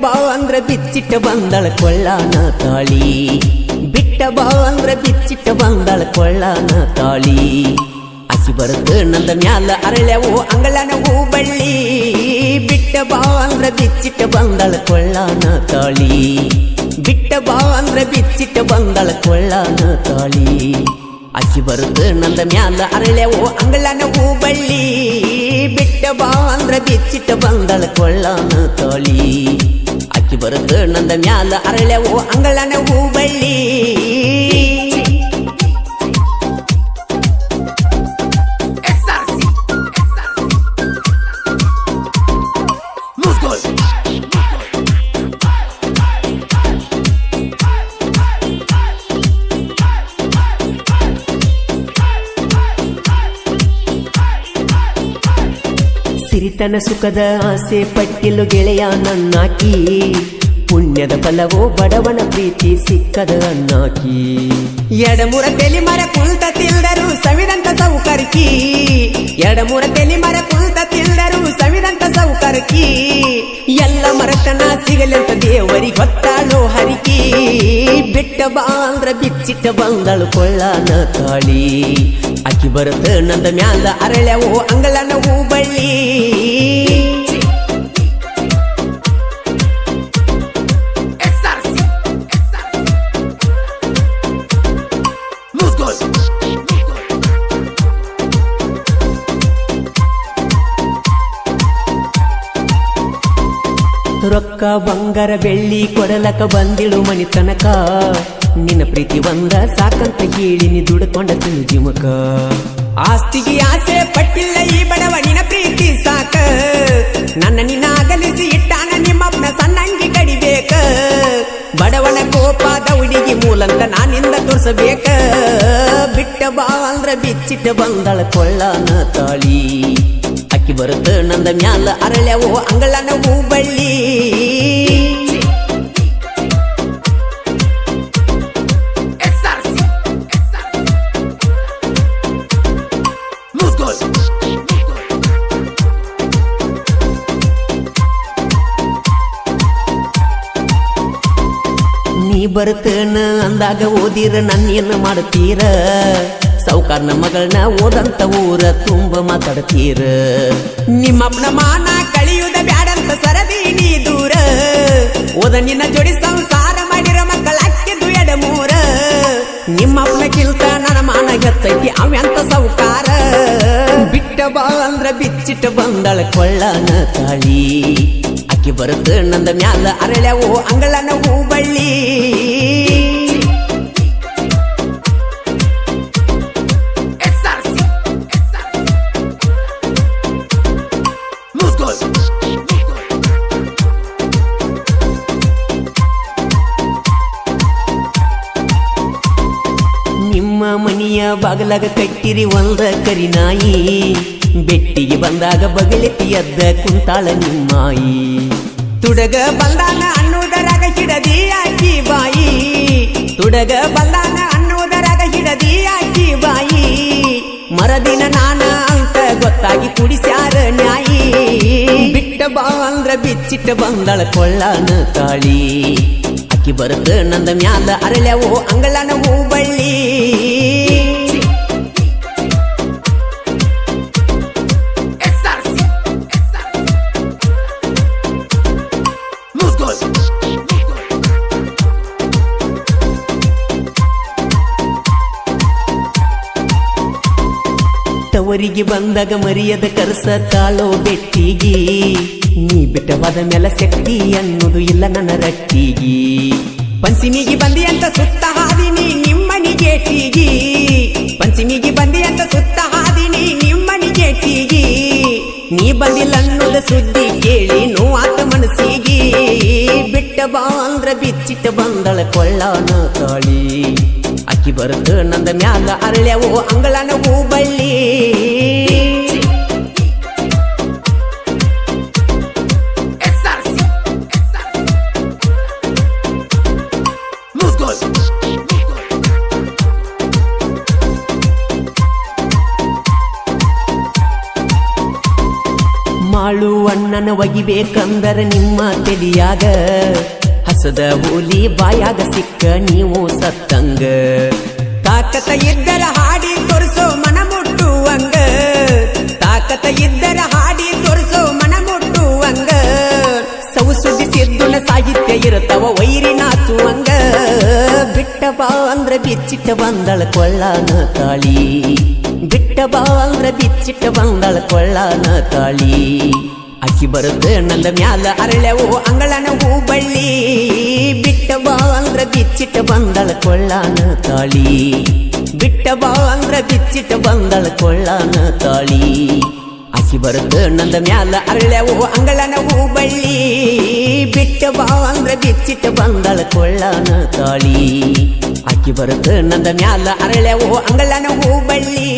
ಬಾ ಅಂದ್ರ ಬಿಚ್ಚಿಟ್ಟ ಬಂದಳ ಕೊಳ್ಳಾನ ತಾಳಿ ಬಿಟ್ಟ ಬಾ ಅಂದ್ರ ಬಿಚ್ಚಿಟ್ಟ ಬಂದಳ ಕೊಳ್ಳಾನ ತಾಳಿ ಅಕ್ಕಿ ಬರುತ್ತ ನಂದ ಮ್ಯಾಲ ಅರಳ್ಯವು ಅಂಗಳನವು ಬಳ್ಳಿ ಬಿಟ್ಟ ಬಾ ಅಂದ್ರ ಬಿಚ್ಚಿಟ್ಟ ಬಂದಳ ಕೊಳ್ಳಾನ ತಾಳಿ ಬಿಟ್ಟ ಬಾ ಅಂದ್ರ ಬಿಚ್ಚಿಟ್ಟ ಬಂದಳ ಕೊಳ್ಳಾನ ತಾಳಿ ಅಕ್ಕಿ ಬರುತ್ತ ನಂದ ಮ್ಯಾಲ ಅರಳ್ಯವು ಅಂಗಳನವು ಬಳ್ಳಿ ಬಿಟ್ಟ ಬಾ ಅಂದ್ರ ಬಿಚ್ಚಿಟ್ಟ ಬಂದಳ ಕೊಳ್ಳಾನ ತಾಳಿ ಅಕ್ಕಿ ಬರುತ್ತ ನಂದ ಮ್ಯಾಲ ಅರಳ್ಯವು ಅಂಗಳನವು ಬಳ್ಳಿ ಸಿರಿತನ ಸುಖದ ಆಸೆ ಪಟ್ಟಿಲು ಗೆಳೆಯ ನನ್ನಾಕಿ ಪುಣ್ಯದ ಫಲವೋ ಬಡವನ ಪ್ರೀತಿ ಸಿಕ್ಕದ ಅನ್ನಾಕಿ ಎಡಮುರ ತೆಲಿ ಮರ ಕುಲ್ತ ತಿಲ್ದರು ಸವಿದಂತ ಸೌಕರ್ಕಿ ಎಡಮುರ ತೆಲಿ ಮರ ಕುಲ್ತ ತಿಲ್ದರು ಸವಿದಂತ ಸೌಕರ್ಕಿ ಎಲ್ಲ ಮರತನ ಸಿಗಲಂತ ದೇವರಿ ಗೊತ್ತಾಳೋ ಹರಿಕಿ ಬಿಟ್ಟ ಬಾ ಅಂದ್ರ ಬಿಚ್ಚಿಟ್ಟ ಬಂದಳು ಕೊಳ್ಳಾನ ತಾಳಿ ಅಕ್ಕಿ ಬರುತ್ತ ನಂದ ಮ್ಯಾಲ ಅರಳ್ಯವು ಅಂಗಳನವು ಬಳ್ಳಿ ರೊಕ್ಕ ಬಂಗಾರ ಬೆಳ್ಳಿ ಕೊಡಲಕ ಬಂದಿಳು ಮನಿ ತನಕ ನಿನ್ನ ಪ್ರೀತಿ ಒಂದ ಸಾಕಂತ ಹೇಳಿ ನೀ ದುಡ್ಕೊಂಡ ತಿನ್ನು ಜಿಮಕ ಆಸ್ತಿಗೆ ಆಸೆ ಪಟ್ಟಿಲ್ಲ ಈ ಬಡವನಿನ ಪ್ರೀತಿ ಸಾಕ ನನ್ನ ನಿನ್ನ ಅಗಲಿಸಿ ಇಟ್ಟಾನ ನಿಮ್ಮಪ್ಪನ ಸಣ್ಣಂಗಿ ಕಡಿಬೇಕ ಬಡವನ ಕೋಪ ದೌಡಿಗೆ ಮೂಲಂತ ನಾನಿಂದ ತೋರ್ಸಬೇಕ ಬಿಟ್ಟ ಬಾ ಅಂದ್ರ ಬಿಚ್ಚಿಟ್ಟ ಬಂದಳ ಕೊಳ್ಳಾನ ತಾಳಿ ಅಕ್ಕಿ ಬರುತ್ತ ನಂದ ಮ್ಯಾಲ ಅರಳ್ಯವು ಅಂಗಳನವು ಬಳ್ಳಿ ನೀ ಬರ್ತನ ಅಂದಾಗ ಓದಿರ ನನ್ನೇನು ಮಾಡುತ್ತೀರ ಸೌಕಾರ್ನ ಮಗಳನ್ನ ಓದಂತ ಊರ ತುಂಬ ಮಾತಾಡ್ತೀರ ನಿಮ್ಮಪ್ಪನ ಮಾನ ಕಳಿಯುದ ಬ್ಯಾಡಂತ ಸರದಿ ನೀ ದೂರ ಓದ ನಿನ್ನ ಜೋಡಿ ಸಂಸಾರ ಮಾಡಿರ ಮಕ್ಕಳಕ್ಕಿದ್ದು ಎಡಮೂರ ನಿಮ್ಮಪ್ಪನ ಕಿಲ್ತ ನನ್ನ ಮಾನ ಹೆಚ್ಚೈತಿ ಅವ್ಯಂತ ಸೌಕಾರ ಬಿಟ್ಟ ಬಾ ಅಂದ್ರ ಬಿಚ್ಚಿಟ್ಟ ಬಂದಳ ಕೊಳ್ಳಾನ ತಾಳಿ ಅಕ್ಕಿ ಬರುತ್ತ ನಂದ ಮ್ಯಾಲ ಅರಳ್ಯವು ಅಂಗಳನವು ಬಳ್ಳಿ ನಿಮ್ಮ ಮನಿಯ ಬಾಗಲಾಗ ಕಟ್ಟಿರಿ ಒಂದ ಕರಿನಾಯಿ ಬೆಟ್ಟಿಗೆ ಬಂದಾಗ ಬಗಲಿತಿ ಎದ್ದ ಕುಂತಾಳ ನಿಮ್ಮಾಯಿ ತುಡಗ ಬಂದಾನ ಅನ್ನುವುದರಾಗ ಹಿಡದಿ ಆಕಿ ಬಾಯಿ ತುಡಗ ಬಂದಾನ ಅನ್ನುವುದರಾಗ ಹಿಡದಿ ಆಕಿ ಬಾಯಿ ಮರದಿನ ನಾನ ಅಂತ ಗೊತ್ತಾಗಿ ಕುಡಿಸ್ಯಾರ ನ್ಯಾಯಿ ಬಿಟ್ಟ ಬಾ ಅಂದ್ರ ಬಿಚ್ಚಿಟ್ಟ ಬಂದಳ ಕೊಳ್ಳಾನ ತಾಳಿ ಅಕ್ಕಿ ಬರುತ್ತ ನಂದ ಮ್ಯಾಲ ಅರಳ್ಯವು ಅಂಗಳನವು ಬಳ್ಳಿ ತವರಿಗೆ ಬಂದಾಗ ಮರಿಯದ ಕರ್ಸ ತಾಳೋ ಬೆಟ್ಟಿಗಿ ನೀ ಬಿಟ್ಟವಾದ ಮೇಲೆ ಶಕ್ತಿ ಅನ್ನೋದು ಇಲ್ಲ ನನ್ನ ರಟ್ಟಿಗಿ ಪಂಚಮಿಗೆ ಬಂದಿ ಅಂತ ಸುತ್ತ ಹಾದಿನಿ ನಿಮ್ಮನಿ ಗೇಟಿಗಿ ಪಂಚಮಿಗೆ ಬಂದಿ ಅಂತ ಸುತ್ತ ಹಾದಿನಿ ನಿಮ್ಮನಿ ಗೇಟಿಗಿ ನೀ ಬಂದಿಲ್ಲ ಅನ್ನೋದ ಸುದ್ದಿ ಕೇಳಿ ನೋವಾತ ಮನಸ್ಸಿಗಿ ಬಿಟ್ಟ ಬಾ ಅಂದ್ರ ಬಿಚ್ಚಿಟ್ಟ ಬಂದಳ ಕೊಳ್ಳಾನ ತಾಳಿ ಅಕ್ಕಿ ಬರುತ್ತ ನಂದ ಮ್ಯಾಲ ಅರಳ್ಯವು ಅಂಗಳನವು ಬಳ್ಳಿ ಮಾಳು ಅಣ್ಣನ ಒಗಿಬೇಕಂದರ ನಿಮ್ಮ ತಲಿಯಾಗ ಹಸದ ಹುಲಿ ಬಾಯಾಗ ಸಿಕ್ಕ ನೀವು ಸತ್ತಂಗ ತಾಕತ ಇದ್ದರ ಹಾಡಿ ತೋರಿಸೋ ಮನ ಮುಟ್ಟುವಂಗ ತಾಕತ ಇದ್ದರ ಹಾಡಿ ತೋರಿಸೋ ಮನ ಮುಟ್ಟುವಂಗ ಸೌಸುದಿ ಸಿದ್ದುನ ಸಾಹಿತ್ಯ ಇರುತ್ತವ ವೈರಿ ನಾಚುವಂಗ ಬಿಟ್ಟ ಬಾ ಅಂದ್ರ ಬಿಚ್ಚಿಟ್ಟ ಬಂದಳ ಕೊಳ್ಳಾನ ತಾಳಿ ಬಿಟ್ಟ ಬಾ ಅಂದ್ರ ಬಿಚ್ಚಿಟ್ಟ ಬಂದಳ ಕೊಳ್ಳಾನ ತಾಳಿ ಅಕ್ಕಿ ಬರುತ್ತೆ ನಂದ ಮ್ಯಾಲ ಅರಳೆವು ಅಂಗಳನ ಹೂ ಬಳ್ಳಿ ಬಿಟ್ಟ ಬಾ ಅಂದ್ರ ಬಿಚ್ಚಿಟ್ಟ ಬಂದಳ ಕೊಳ್ಳಾನ ತಾಳಿ ಬಿಟ್ಟ ಬಾ ಅಂದ್ರ ಬಿಚ್ಚಿಟ್ಟ ಬಂದಳ ಕೊಳ್ಳಾನ ತಾಳಿ ಅಕ್ಕಿ ಬರುತ್ತೆ ನಂದ ಮ್ಯಾಲ ಅರಳೆವು ಅಂಗಳನ ಹೂ ಬಳ್ಳಿ ಬಿಟ್ಟ ಬಾ ಅಂದ್ರ ಬಿಚ್ಚಿಟ್ಟ ಬಂದಳ ಕೊಳ್ಳಾನ ತಾಳಿ ಅಕ್ಕಿ ಬರುತ್ತೆ ನಂದ ಮ್ಯಾಲ ಅರಳೆವು ಅಂಗಳನ ಹೂ ಬಳ್ಳಿ